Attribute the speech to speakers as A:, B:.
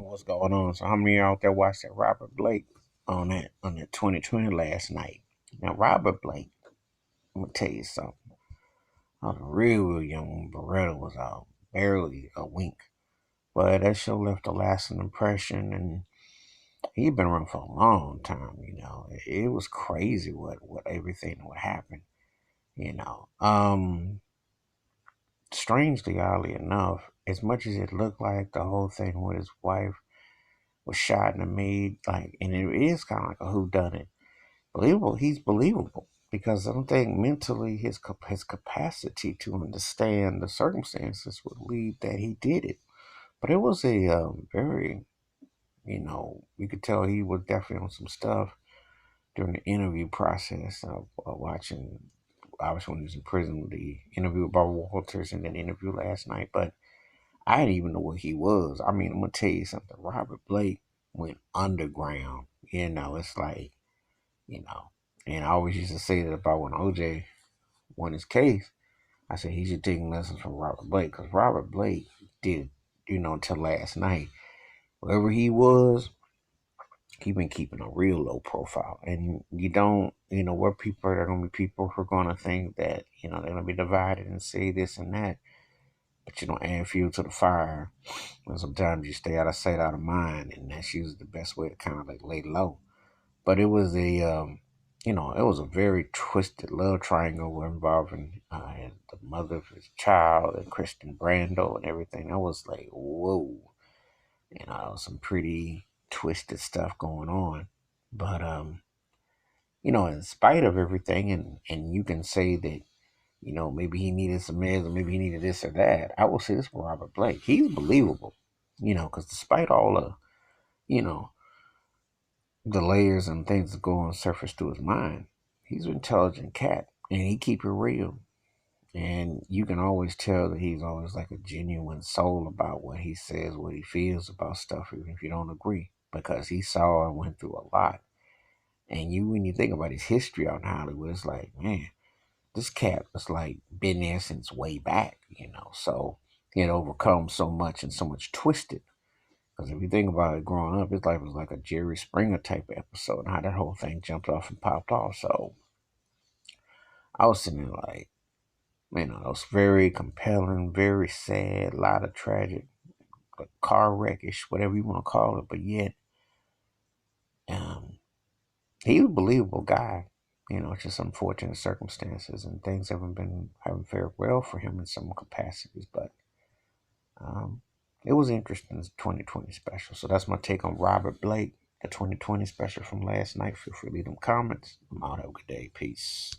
A: What's going on? So how many of y'all out there watched that Robert Blake on that 2020 last night? Now Robert Blake, I'm gonna tell you something. I was a real young when Beretta was out, barely a wink. But that show left a lasting impression, and he'd been around for a long time. It was crazy what everything that would happen. You know, strangely, oddly enough, as much as it looked like the whole thing with his wife was shot and made, like, and it is kind of like a whodunit. Believable, he's believable because I don't think mentally his capacity to understand the circumstances would lead that he did it. But it was a very, you could tell he was definitely on some stuff during the interview process of watching. Obviously, when he was in prison, the interview with Barbara Walters and then the interview last night. But I didn't even know what he was. I mean, I'm gonna tell you something. Robert Blake went underground. It's like, you know. And I always used to say that about when OJ won his case. I said he should take lessons from Robert Blake because Robert Blake did, until last night. Wherever he was, he been keeping a real low profile. And you don't, where people are going to be people who are going to think that, they're going to be divided and say this and that. But you don't add fuel to the fire. And sometimes you stay out of sight, out of mind. And that's usually the best way to kind of like lay low. But it was it was a very twisted love triangle involving the mother of his child and Kristen Brando and everything. I was like, whoa, some pretty twisted stuff going on. But in spite of everything, and you can say that maybe he needed some meds or maybe he needed this or that. I will say this for Robert Blake, he's believable, because despite all the you know the layers and things that go on surface to his mind. He's an intelligent cat, and he keep it real. And you can always tell that he's always like a genuine soul about what he says, what he feels about stuff, even if you don't agree, because he saw and went through a lot. And when you think about his history out in Hollywood, it's like, man, this cat was like been there since way back. So he had overcome so much and so much twisted. Because if you think about it, growing up, his life was like a Jerry Springer type of episode, and how that whole thing jumped off and popped off. So I was sitting there like, man, it was very compelling, very sad, a lot of tragic, like car wreckish, whatever you want to call it. But yet, um, he was a believable guy. It's just unfortunate circumstances, and things haven't fared well for him in some capacities. But Um, it was interesting, this 2020 special. So that's my take on Robert Blake, the 2020 special from last night. Feel free to leave them comments. I'm out. Have a good day. Peace.